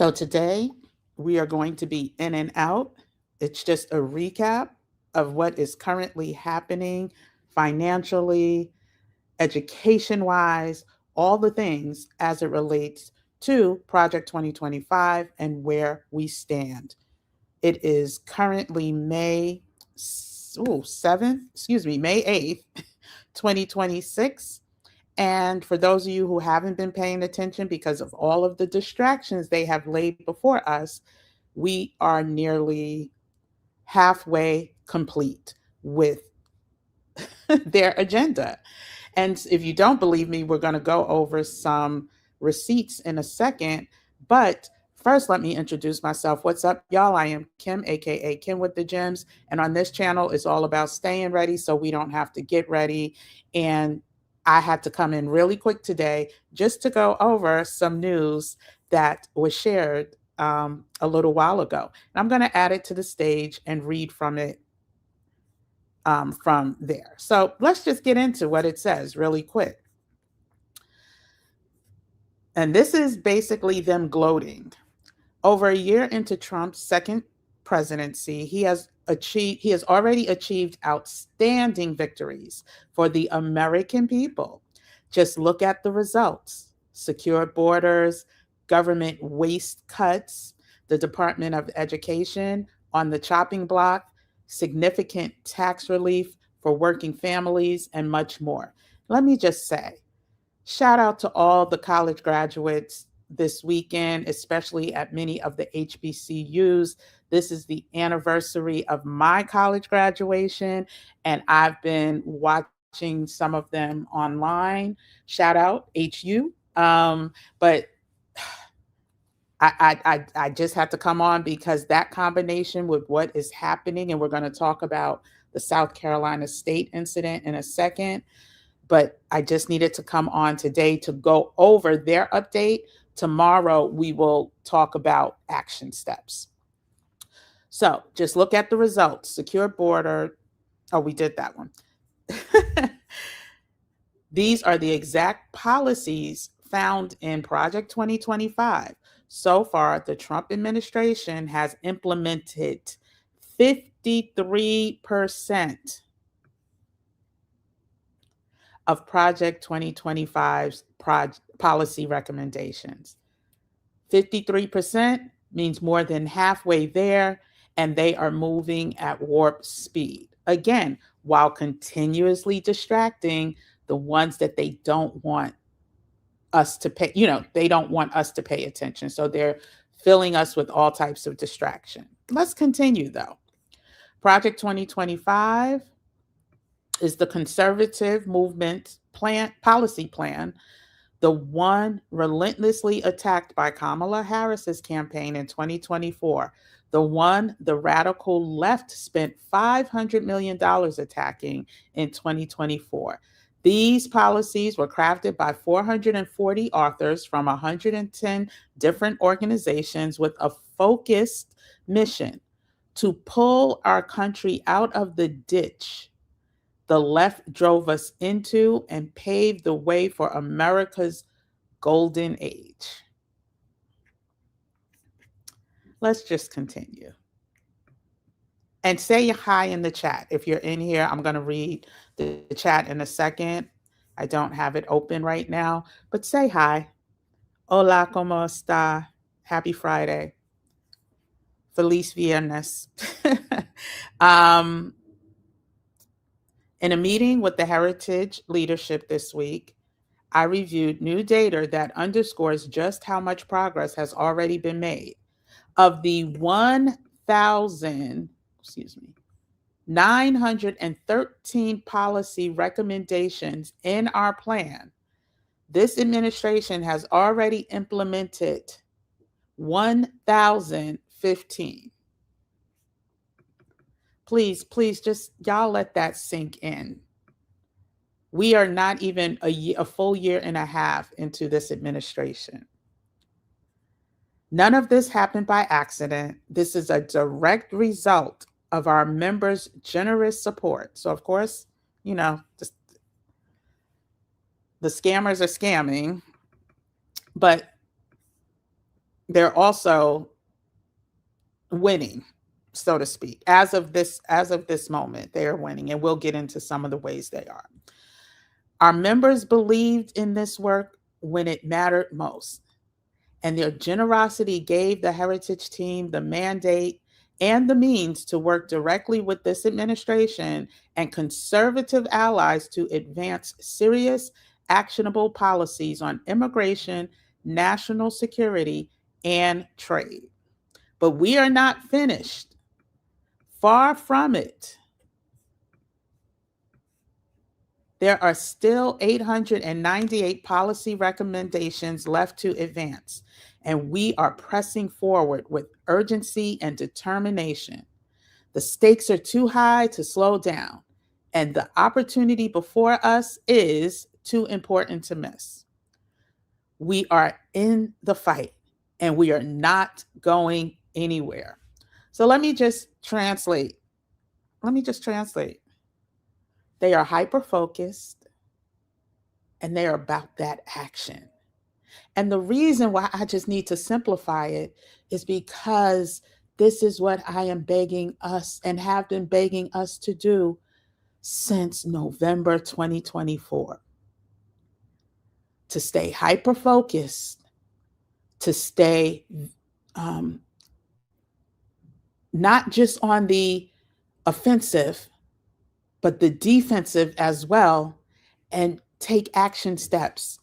So today we are going to be in and out. It's just a recap of what is currently happening financially, education wise, all the things as it relates to Project 2025 and where we stand. It is currently May 8th, 2026. And for those of you who haven't been paying attention because of all of the distractions they have laid before us, we are nearly halfway complete with their agenda. And if you don't believe me, we're going to go over some receipts in a second. But first, let me introduce myself. What's up, y'all? I am Kim, aka Kim with the Gems. And on this channel, it's all about staying ready so we don't have to get ready. And I had to come in really quick today just to go over some news that was shared a little while ago. And I'm going to add it to the stage and read from it from there. So let's just get into what it says really quick. And this is basically them gloating. Over a year into Trump's second presidency, he has already achieved outstanding victories for the American people. Just look at the results. Secure borders, government waste cuts, the Department of Education on the chopping block, significant tax relief for working families, and much more. Let me just say, shout out to all the college graduates this weekend, especially at many of the HBCUs. This is the anniversary of my college graduation, and I've been watching some of them online. Shout out HU. But I just had to come on because that combination with what is happening, and we're going to talk about the South Carolina State incident in a second, but I just needed to come on today to go over their update. Tomorrow, we will talk about action steps. So just look at the results. Secure border. Oh, we did that one. These are the exact policies found in Project 2025. So far, the Trump administration has implemented 53% of Project 2025's policy recommendations. 53% means more than halfway there, and they are moving at warp speed. Again, while continuously distracting the ones that they don't want us to pay, they don't want us to pay attention. So they're filling us with all types of distraction. Let's continue though. Project 2025 is the conservative movement policy plan, the one relentlessly attacked by Kamala Harris's campaign in 2024, the one the radical left spent $500 million attacking in 2024. These policies were crafted by 440 authors from 110 different organizations with a focused mission to pull our country out of the ditch the left drove us into and paved the way for America's golden age. Let's just continue. And say hi in the chat. If you're in here, I'm going to read the chat in a second. I don't have it open right now, but say hi. Hola, ¿cómo está? Happy Friday. Feliz Viernes. In a meeting with the Heritage leadership this week, I reviewed new data that underscores just how much progress has already been made. Of the 913 policy recommendations in our plan, this administration has already implemented 1,015. Please, just y'all let that sink in. We are not even a full year and a half into this administration. None of this happened by accident. This is a direct result of our members' generous support. So, of course, just the scammers are scamming, but they're also winning, so to speak. As of this moment, they are winning, and we'll get into some of the ways they are. Our members believed in this work when it mattered most, and their generosity gave the Heritage Team the mandate and the means to work directly with this administration and conservative allies to advance serious, actionable policies on immigration, national security, and trade. But we are not finished. Far from it. There are still 898 policy recommendations left to advance, and we are pressing forward with urgency and determination. The stakes are too high to slow down, and the opportunity before us is too important to miss. We are in the fight, and we are not going anywhere. So let me just translate. They are hyper focused and they are about that action. And the reason why I just need to simplify it is because this is what I am begging us and have been begging us to do since November 2024. To stay hyper focused, to stay um, not just on the offensive, but the defensive as well, and take action steps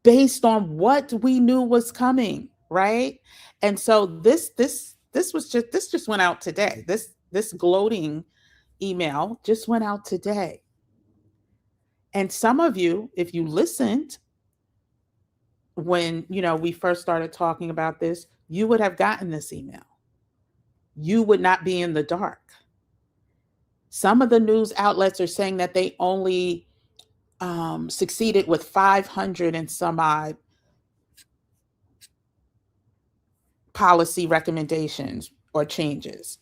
based on what we knew was coming, right? And so this just went out today. This gloating email just went out today. And some of you, if you listened when, we first started talking about this, you would have gotten this email. You would not be in the dark. Some of the news outlets are saying that they only succeeded with 500 and some odd policy recommendations or changes.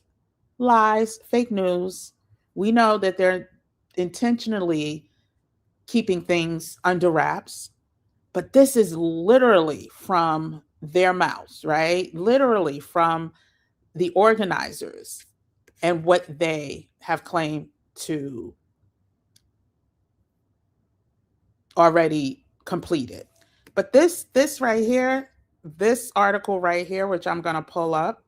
Lies, fake news. We know that they're intentionally keeping things under wraps, but this is literally from their mouths, right? Literally from the organizers and what they have claimed to already completed. But this right here, this article right here, which I'm going to pull up,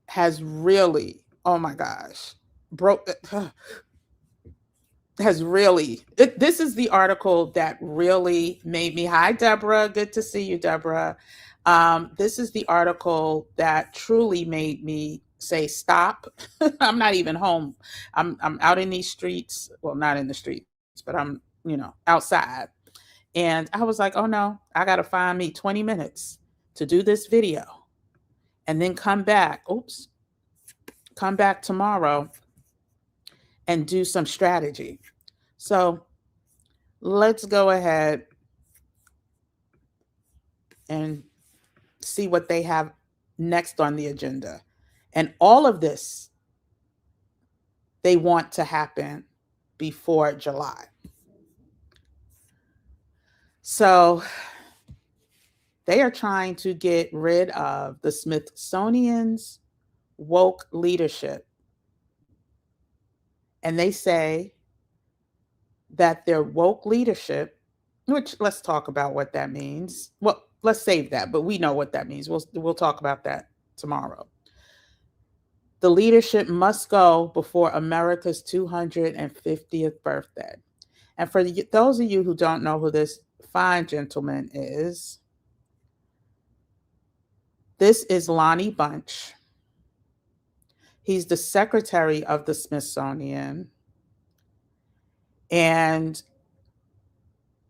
has really, oh my gosh, this is the article that really made me, hi Deborah, good to see you, Deborah. This is the article that truly made me say stop. I'm not even home. I'm out in these streets, well, not in the streets, but I'm outside. And I was like, oh no, I got to find me 20 minutes to do this video and then come back tomorrow and do some strategy. So let's go ahead and see what they have next on the agenda. And all of this, they want to happen before July. So they are trying to get rid of the Smithsonian's woke leadership. And they say that their woke leadership, which let's talk about what that means. Well, let's save that, but we know what that means. We'll talk about that tomorrow. The leadership must go before America's 250th birthday. And for those of you who don't know who this fine gentleman is, this is Lonnie Bunch. He's the secretary of the Smithsonian. And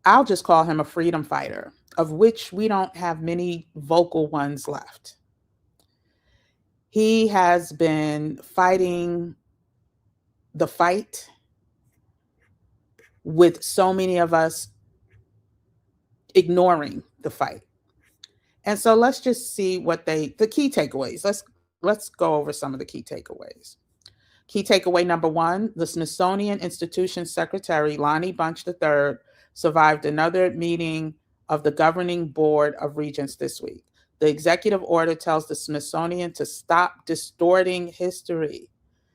I'll just call him a freedom fighter, of which we don't have many vocal ones left. He has been fighting the fight with so many of us ignoring the fight. And so let's just see what the key takeaways. Let's go over some of the key takeaways. Key takeaway number 1, the Smithsonian Institution Secretary Lonnie Bunch III survived another meeting of the governing board of regents this week. The executive order tells the Smithsonian to stop distorting history.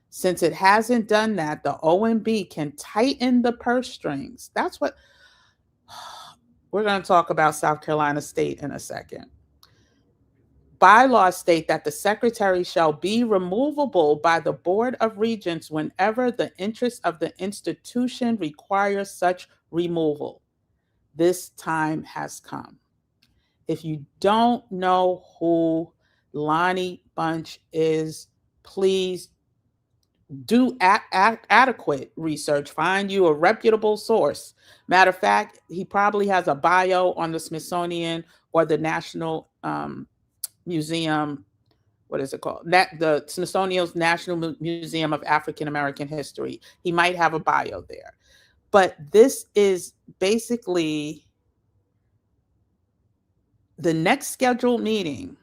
Since it hasn't done that, the OMB can tighten the purse strings. That's what we're going to talk about. South Carolina State in a second. Bylaws state that the secretary shall be removable by the Board of Regents whenever the interests of the institution require such removal. This time has come. If you don't know who Lonnie Bunch is, please do adequate research. Find you a reputable source. Matter of fact, he probably has a bio on the Smithsonian or the National Museum. What is it called? The Smithsonian's National Museum of African American History. He might have a bio there. But this is basically the next scheduled meeting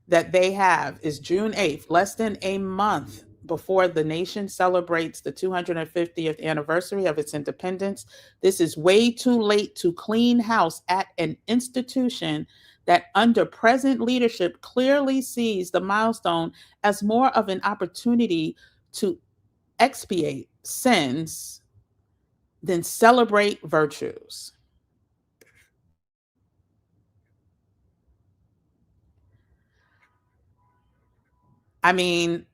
that they have is June 8th, less than a month before the nation celebrates the 250th anniversary of its independence. This is way too late to clean house at an institution that under present leadership clearly sees the milestone as more of an opportunity to expiate sins than celebrate virtues. I mean,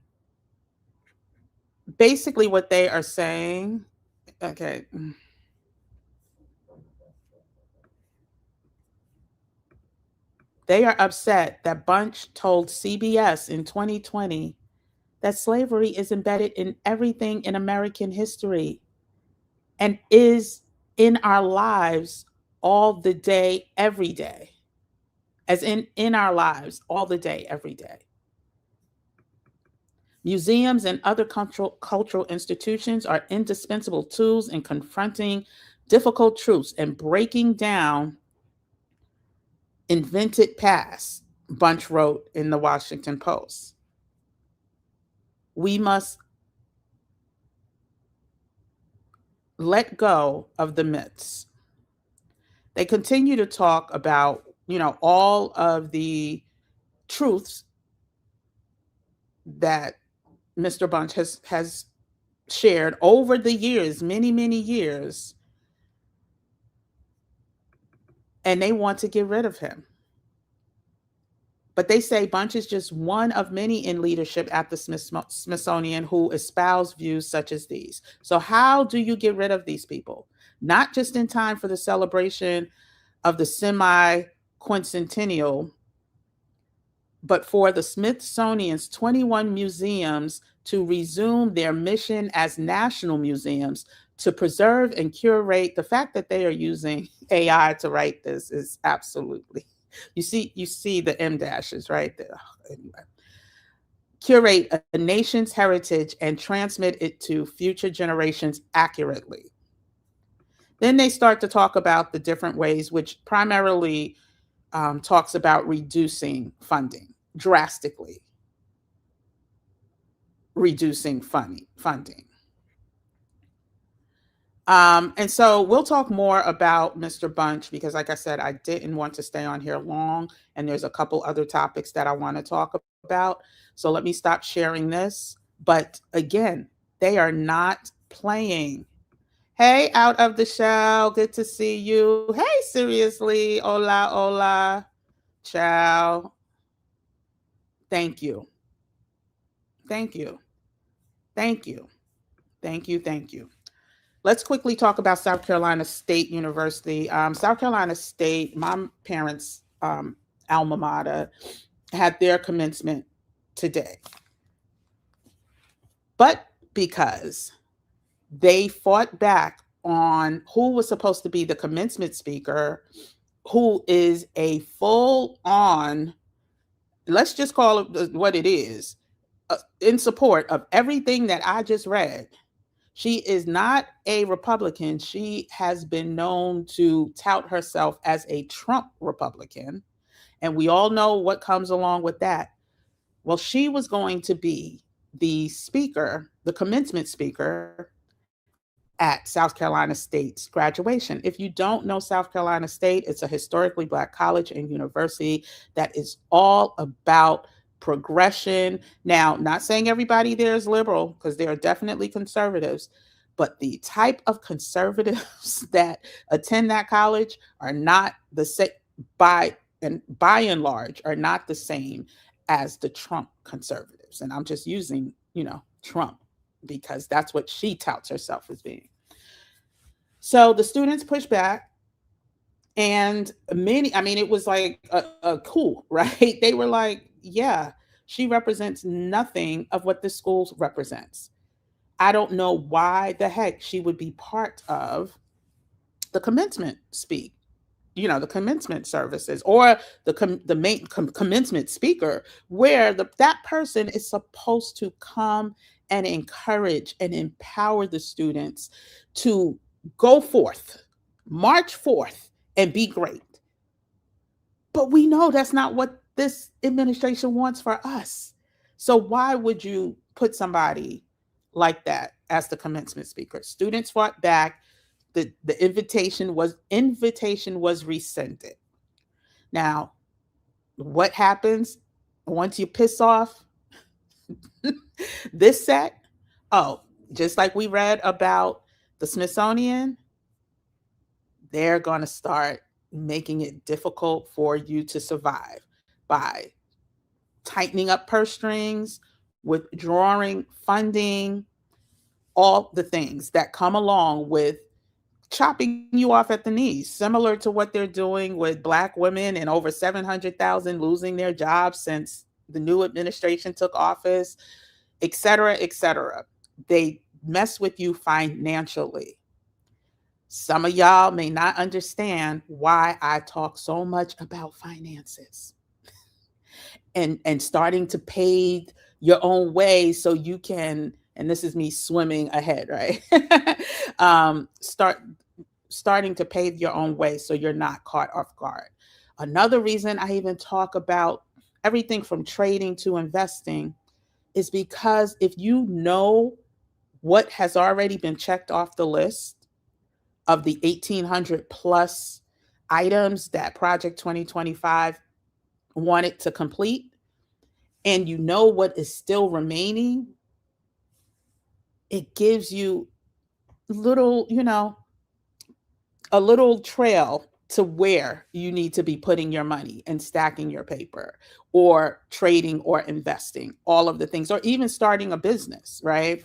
basically what they are saying, okay. They are upset that Bunch told CBS in 2020 that slavery is embedded in everything in American history and is in our lives all the day, every day. As in our lives all the day, every day. Museums and other cultural institutions are indispensable tools in confronting difficult truths and breaking down invented past, Bunch wrote in the Washington Post. We must let go of the myths. They continue to talk about, all of the truths that Mr. Bunch has shared over the years, many, many years, and they want to get rid of him. But they say Bunch is just one of many in leadership at the Smithsonian who espouse views such as these. So how do you get rid of these people? Not just in time for the celebration of the semi-quincentennial, but for the Smithsonian's 21 museums to resume their mission as national museums to preserve and curate. The fact that they are using AI to write this is absolutely, you see the M dashes right there. Anyway. Curate a nation's heritage and transmit it to future generations accurately. Then they start to talk about the different ways, which primarily talks about reducing funding, drastically reducing funding. And so we'll talk more about Mr. Bunch because, like I said, I didn't want to stay on here long, and there's a couple other topics that I want to talk about. So let me stop sharing this. But again, they are not playing. Hey, out of the shell, good to see you. Hey, seriously, hola, hola, ciao. Thank you. Thank you. Thank you. Thank you. Thank you. Let's quickly talk about South Carolina State University. South Carolina State, my parents' alma mater, had their commencement today. But because they fought back on who was supposed to be the commencement speaker, who is a full-on, let's just call it what it is, in support of everything that I just read. She is not a Republican. She has been known to tout herself as a Trump Republican. And we all know what comes along with that. Well, she was going to be the speaker, the commencement speaker at South Carolina State's graduation. If you don't know South Carolina State, it's a historically Black college and university that is all about progression. Now, not saying everybody there is liberal, because there are definitely conservatives, but the type of conservatives that attend that college are not the same, by and large, are not the same as the Trump conservatives. And I'm just using, Trump, because that's what she touts herself as being. So the students pushed back, and many, I mean, it was like a cool, right? They were like, yeah, she represents nothing of what the school represents. I don't know why the heck she would be part of the commencement speak, the commencement services, or the main commencement speaker, where that person is supposed to come and encourage and empower the students to go forth, march forth, and be great. But we know that's not what this administration wants for us. So why would you put somebody like that as the commencement speaker? Students fought back. The invitation was rescinded. Now, what happens once you piss off this set? Oh, just like we read about the Smithsonian, they're going to start making it difficult for you to survive by tightening up purse strings, withdrawing funding, all the things that come along with chopping you off at the knees, similar to what they're doing with Black women, and over 700,000 losing their jobs since the new administration took office, et cetera, et cetera. They mess with you financially. Some of y'all may not understand why I talk so much about finances and starting to pave your own way so you can, and this is me swimming ahead, right? Starting to pave your own way so you're not caught off guard. Another reason I even talk about everything from trading to investing is because if you know what has already been checked off the list of the 1,800 plus items that Project 2025 wanted to complete, and you know what is still remaining, it gives you little, a little trail to where you need to be putting your money and stacking your paper, or trading or investing, all of the things, or even starting a business, right?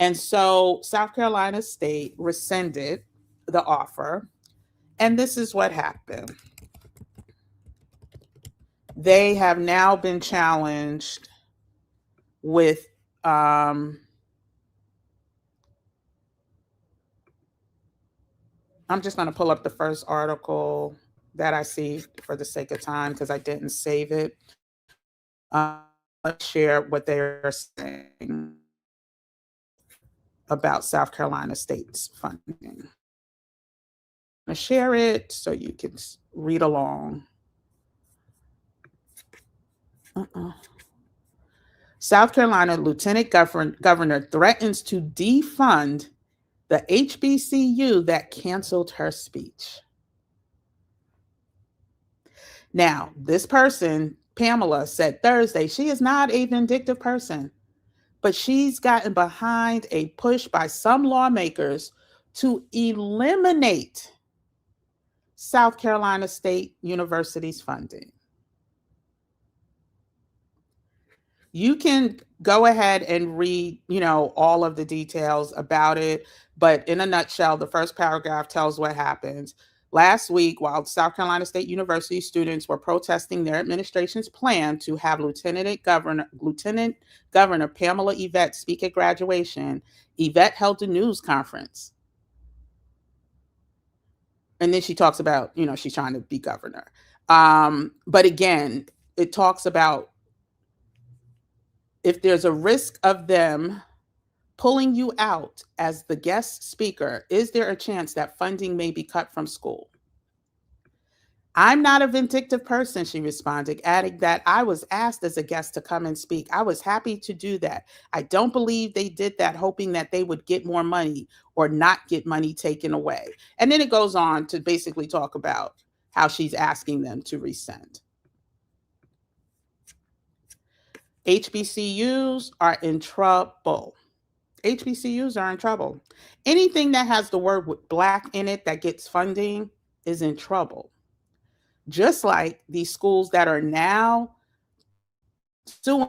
And so South Carolina State rescinded the offer. And this is what happened. They have now been challenged with I'm just going to pull up the first article that I see for the sake of time, because I didn't save it. Let's share what they're saying about South Carolina State's funding. I'm going to share it so you can read along. South Carolina Lieutenant Governor threatens to defund the HBCU that canceled her speech. Now, this person, Pamela, said Thursday she is not a vindictive person, but she's gotten behind a push by some lawmakers to eliminate South Carolina State University's funding. You can go ahead and read, all of the details about it. But in a nutshell, the first paragraph tells what happens. Last week, while South Carolina State University students were protesting their administration's plan to have Lieutenant Governor Pamela Yvette speak at graduation, Yvette held a news conference. And then she talks about, she's trying to be governor. But again, it talks about, if there's a risk of them pulling you out as the guest speaker, is there a chance that funding may be cut from school? I'm not a vindictive person, she responded, adding that I was asked as a guest to come and speak. I was happy to do that. I don't believe they did that hoping that they would get more money or not get money taken away. And then it goes on to basically talk about how she's asking them to resend. HBCUs are in trouble. HBCUs are in trouble. Anything that has the word black in it that gets funding is in trouble. Just like these schools that are now suing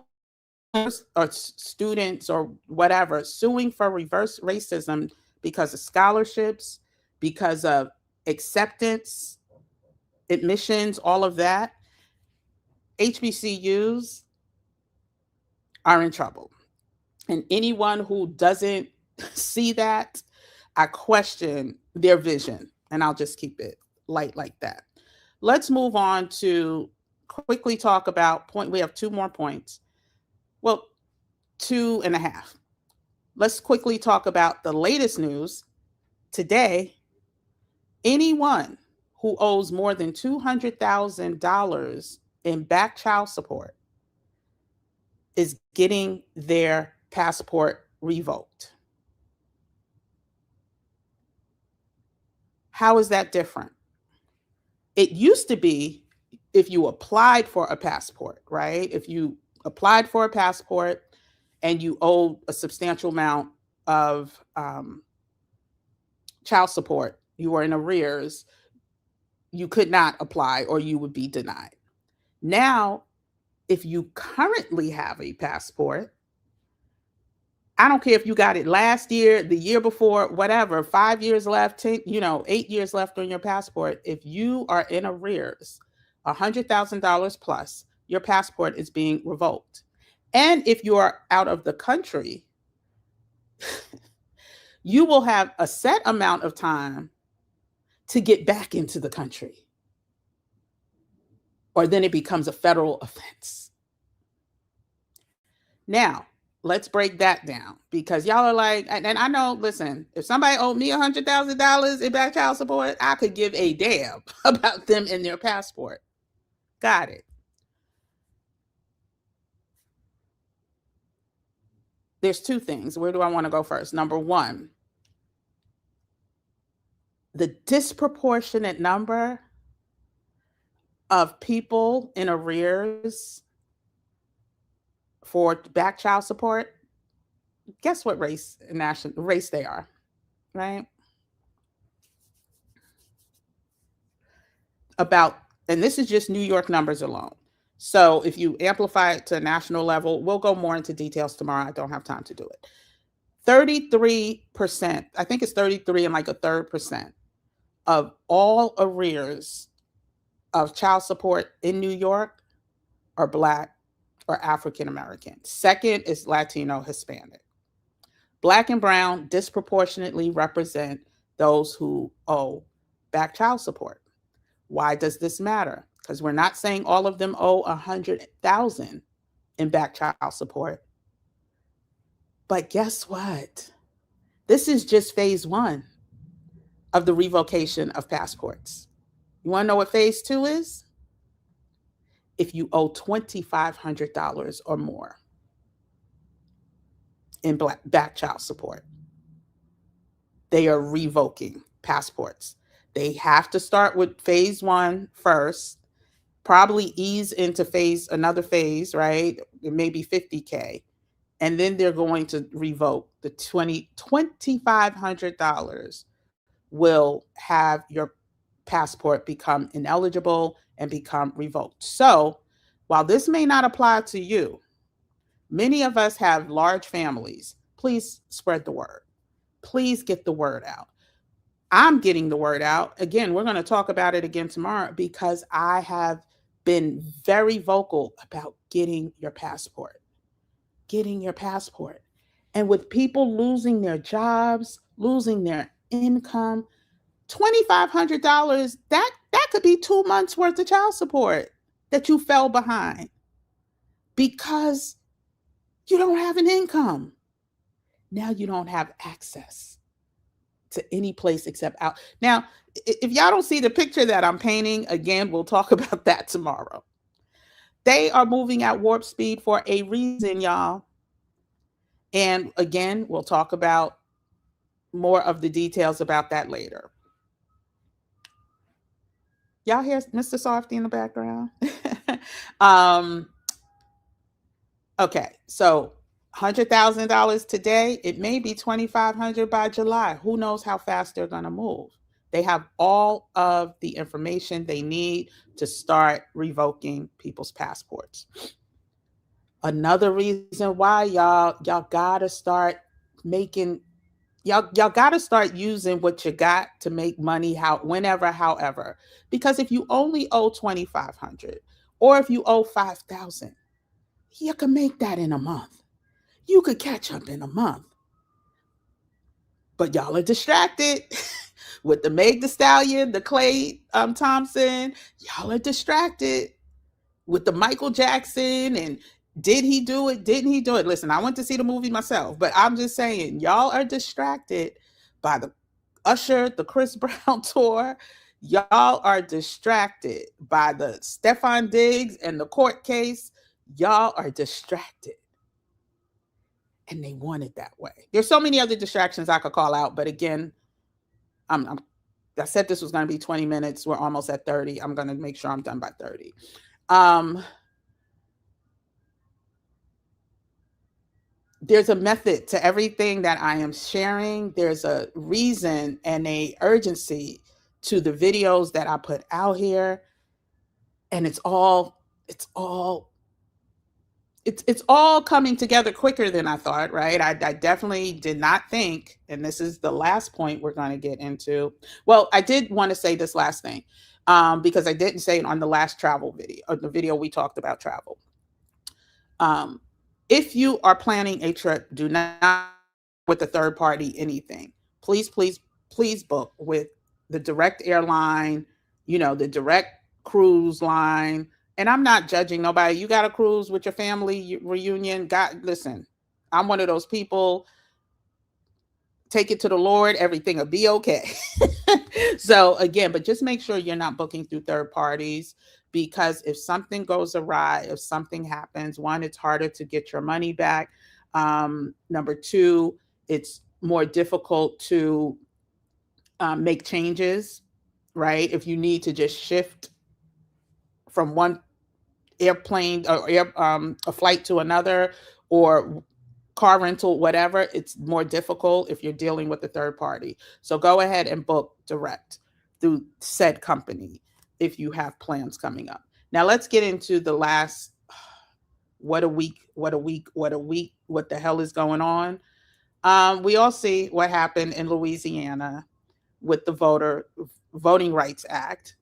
or students or whatever, suing for reverse racism because of scholarships, because of acceptance, admissions, all of that. HBCUs are in trouble. And anyone who doesn't see that, I question their vision. And I'll just keep it light like that. Let's move on to quickly talk about point. We have two more points. Well, two and a half. Let's quickly talk about the latest news. Today, anyone who owes more than $200,000 in back child support is getting their passport revoked. How is that different? It used to be if you applied for a passport, right? If you applied for a passport and you owed a substantial amount of child support, you were in arrears, you could not apply or you would be denied. Now, if you currently have a passport, I don't care if you got it last year, the year before, whatever, 5 years left, 10, 8 years left on your passport. If you are in arrears, $100,000 plus, your passport is being revoked. And if you are out of the country, you will have a set amount of time to get back into the country. Or then it becomes a federal offense. Now, let's break that down because y'all are like, and I know, listen, if somebody owed me $100,000 in back child support, I could give a damn about them and their passport. Got it. There's two things. Where do I want to go first? Number one, the disproportionate number of people in arrears for back child support. Guess what race they are, right? About, and this is just New York numbers alone. So if you amplify it to a national level, we'll go more into details tomorrow. I don't have time to do it. 33%, I think it's 33 and like a third percent of all arrears of child support in New York are Black or African American. Second is Latino, Hispanic. Black and brown disproportionately represent those who owe back child support. Why does this matter? Because we're not saying all of them owe $100,000 in back child support. But guess what? This is just phase one of the revocation of passports. You want to know what phase two is? If you owe $2,500 or more in back child support, they are revoking passports. They have to start with phase one first, probably ease into another phase, right? It may be 50K. And then they're going to revoke the $2,500 will have your passport become ineligible and become revoked. So while this may not apply to you, many of us have large families. Please spread the word. Please get the word out. I'm getting the word out. Again, we're going to talk about it again tomorrow because I have been very vocal about getting your passport. Getting your passport. And with people losing their jobs, losing their income, $2,500, that could be 2 months worth of child support that you fell behind because you don't have an income. Now you don't have access to any place except out. Now, if y'all don't see the picture that I'm painting, again, we'll talk about that tomorrow. They are moving at warp speed for a reason, y'all. And again, we'll talk about more of the details about that later. Y'all hear Mr. Softy in the background? um, okay, so $100,000 today, it may be 2,500 by July. Who knows how fast they're going to move? They have all of the information they need to start revoking people's passports. Another reason why y'all gotta start making y'all gotta start using what you got to make money whenever, however. Because if you only owe 2,500 or if you owe 5,000, you can make that in a month. You could catch up in a month. But y'all are distracted with the Meg Thee Stallion, the Clay Thompson. Y'all are distracted with the Michael Jackson and did he do it? Didn't he do it? Listen, I went to see the movie myself, but I'm just saying, y'all are distracted by the Usher, the Chris Brown tour. Y'all are distracted by the Stefan Diggs and the court case. Y'all are distracted. And they want it that way. There's so many other distractions I could call out, but again, I said this was going to be 20 minutes. We're almost at 30. I'm going to make sure I'm done by 30. There's a method to everything that I am sharing. There's a reason and a urgency to the videos that I put out here. And it's all coming together quicker than I thought, right? I definitely did not think, and this is the last point we're going to get into. Well, I did want to say this last thing because I didn't say it on the last travel video, or the video we talked about travel. If you are planning a trip, do not with a third party anything. Please, please, please book with the direct airline, the direct cruise line. And I'm not judging nobody. You got a cruise with your family reunion. Listen, I'm one of those people. Take it to the Lord. Everything will be okay. So again, but just make sure you're not booking through third parties, because if something goes awry, if something happens, one, it's harder to get your money back. Number two, it's more difficult to make changes, right? If you need to just shift from one airplane or a flight to another, or car rental, whatever, it's more difficult if you're dealing with a third party. So go ahead and book direct through said company if you have plans coming up. Now let's get into the last, what the hell is going on? We all see what happened in Louisiana with the Voting Rights Act.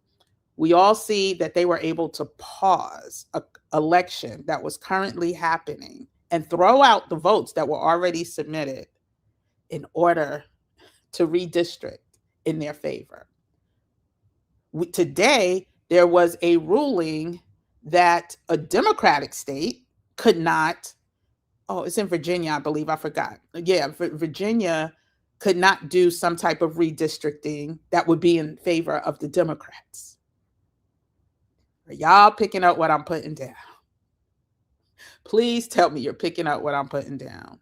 We all see that they were able to pause an election that was currently happening and throw out the votes that were already submitted in order to redistrict in their favor. Today, there was a ruling that a Democratic state could not, it's in Virginia, I believe, I forgot. Yeah, Virginia could not do some type of redistricting that would be in favor of the Democrats. Are y'all picking up what I'm putting down? Please tell me you're picking up what I'm putting down.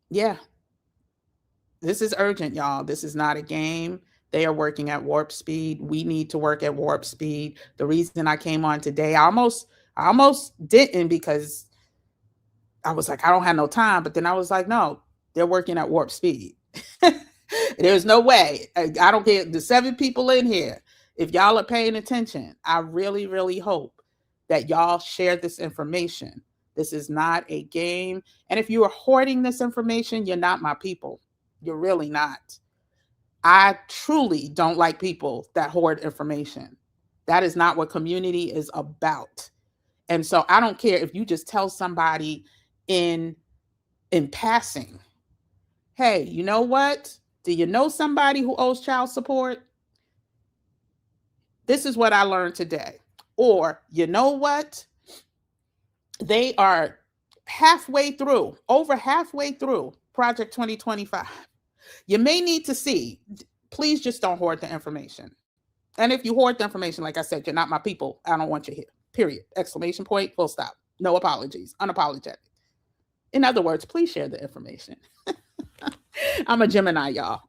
Yeah. This is urgent, y'all. This is not a game. They are working at warp speed. We need to work at warp speed. The reason I came on today, I almost didn't, because I was like, I don't have no time. But then I was like, no, they're working at warp speed. There's no way. I don't care. The 7 people in here, if y'all are paying attention, I really, really hope that y'all share this information. This is not a game. And if you are hoarding this information, you're not my people. You're really not. I truly don't like people that hoard information. That is not what community is about. And so I don't care if you just tell somebody in passing, hey, you know what? Do you know somebody who owes child support? This is what I learned today. Or, you know what? They are over halfway through Project 2025. You may need to see, please just don't hoard the information. And if you hoard the information, like I said, you're not my people. I don't want you here. Period. Exclamation point, full stop. No apologies. Unapologetic. In other words, please share the information. I'm a Gemini, y'all.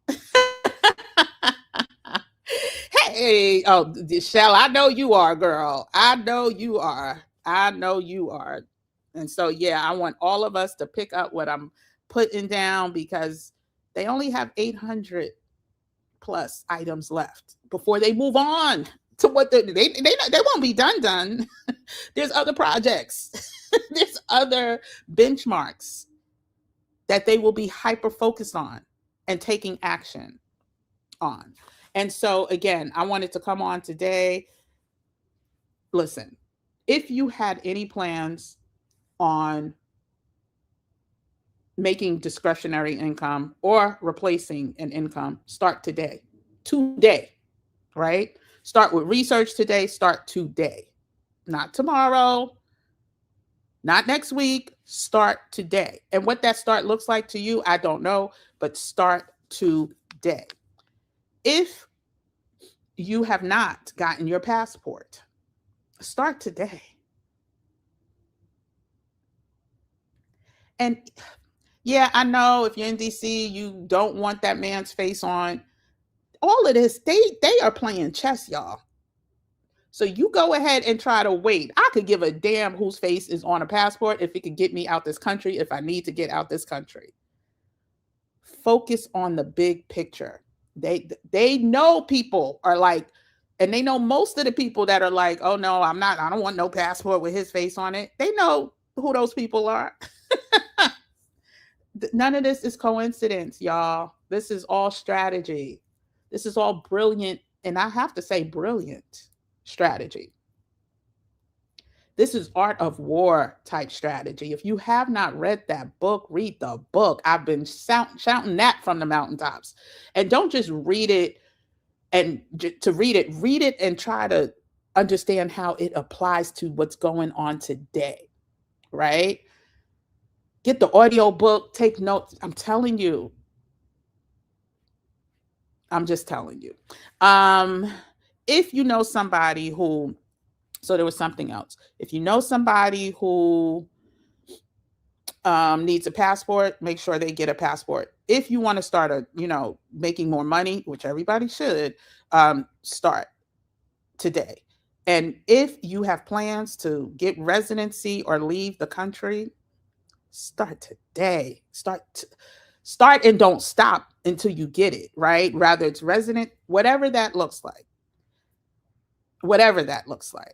Hey, oh, Shell, I know you are, girl. I know you are. I know you are. And so, yeah, I want all of us to pick up what I'm putting down because they only have 800 plus items left before they move on to what they won't be done. There's other projects. There's other benchmarks that they will be hyper focused on and taking action on. And so, again, I wanted to come on today. Listen, if you had any plans on making discretionary income or replacing an income, start today. Today, right? Start with research today. Start today. Not tomorrow, not next week. Start today. And what that start looks like to you, I don't know, but start today. If you have not gotten your passport, start today. And yeah, I know if you're in DC, you don't want that man's face on. All of this, they are playing chess, y'all. So you go ahead and try to wait. I could give a damn whose face is on a passport if it could get me out this country, if I need to get out this country. Focus on the big picture. They know people are like, and they know most of the people that are like, oh no, I don't want no passport with his face on it. They know who those people are. None of this is coincidence, y'all. This is all strategy. This is all brilliant, and I have to say brilliant strategy. This is art of war type strategy. If you have not read that book, read the book. I've been shouting that from the mountaintops. And don't just read it and read it and try to understand how it applies to what's going on today, right? Get the audio book, take notes. I'm telling you. I'm just telling you. If you know somebody who, so there was something else. If you know somebody who needs a passport, make sure they get a passport. If you want to start making more money, which everybody should, start today. And if you have plans to get residency or leave the country, start today. Start and don't stop until you get it, right? Rather it's resident, whatever that looks like. Whatever that looks like,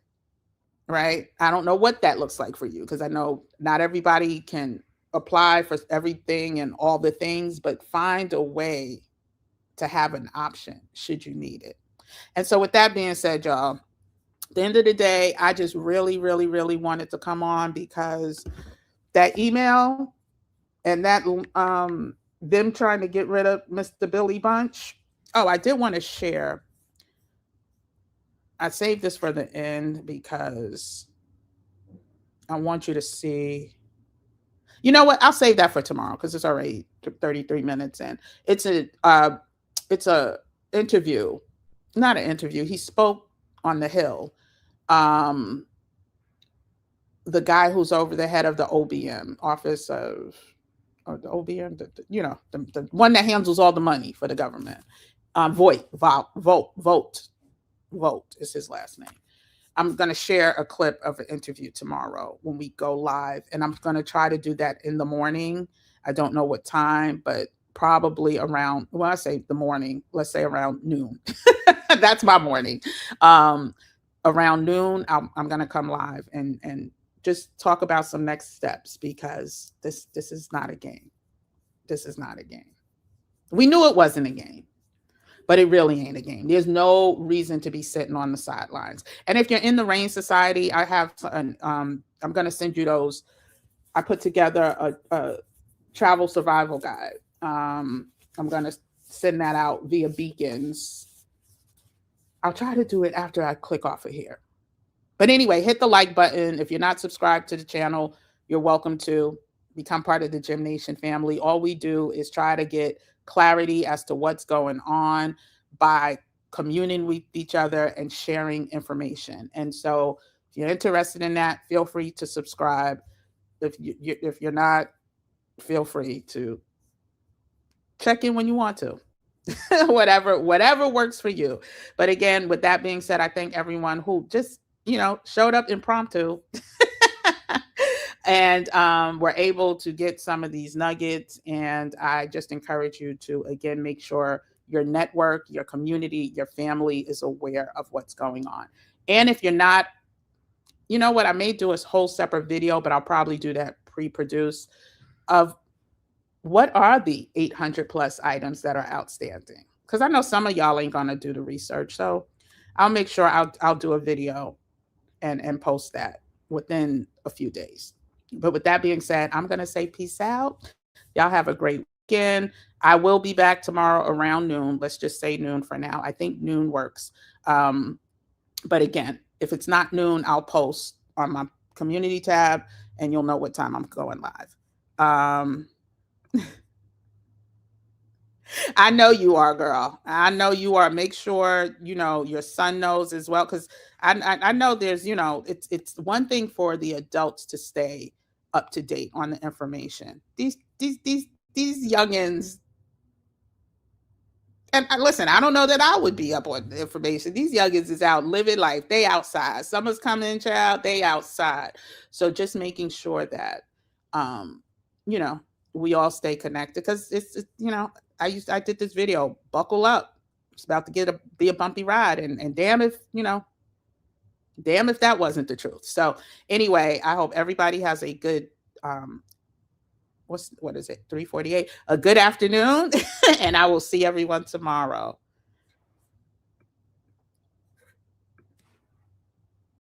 right? I don't know what that looks like for you because I know not everybody can apply for everything and all the things, but find a way to have an option should you need it. And so with that being said, y'all, at the end of the day, I just really, really, really wanted to come on because that email and that them trying to get rid of Mr. Billy Bunch. Oh, I did want to share. I saved this for the end because I want you to see. You know what? I'll save that for tomorrow because it's already 33 minutes in. It's a interview, not an interview. He spoke on the Hill. The guy who's over the head of the OBM, Office of, or the OBM, the one that handles all the money for the government. Vote is his last name. I'm going to share a clip of an interview tomorrow when we go live, and I'm going to try to do that in the morning. I don't know what time, but probably around, well, I say the morning, let's say around noon. That's my morning. Around noon, I'm going to come live and just talk about some next steps because this is not a game. This is not a game. We knew it wasn't a game. But it really ain't a game. There's no reason to be sitting on the sidelines. And if you're in the RAIN Society, I have, I'm going to send you those. I put together a travel survival guide. I'm going to send that out via beacons. I'll try to do it after I click off of here. But anyway, hit the like button. If you're not subscribed to the channel, you're welcome to become part of the Gym Nation family. All we do is try to get clarity as to what's going on by communing with each other and sharing information. And so if you're interested in that, feel free to subscribe. If you're not, feel free to check in when you want to. Whatever works for you. But again, with that being said, I thank everyone who just, showed up impromptu and were able to get some of these nuggets. And I just encourage you to, again, make sure your network, your community, your family is aware of what's going on. And if you're not, you know what, I may do a whole separate video, but I'll probably do that pre-produce of what are the 800 plus items that are outstanding? Because I know some of y'all ain't gonna do the research, so I'll make sure I'll do a video and post that within a few days. But with that being said, I'm gonna say peace out. Y'all have a great weekend. I will be back tomorrow around noon. Let's just say noon for now. I think noon works. But again, if it's not noon, I'll post on my community tab, and you'll know what time I'm going live. I know you are, girl. I know you are. Make sure your son knows as well, because I know there's it's one thing for the adults to stay up to date on the information. These youngins. And listen, I don't know that I would be up on the information. These youngins is out living life. They outside. Summer's coming, child. They outside. So just making sure that, you know, we all stay connected, because I did this video. Buckle up. It's about to be a bumpy ride, and damn if that wasn't the truth. So anyway, I hope everybody has a good what is it, 3:48, a good afternoon, and I will see everyone tomorrow.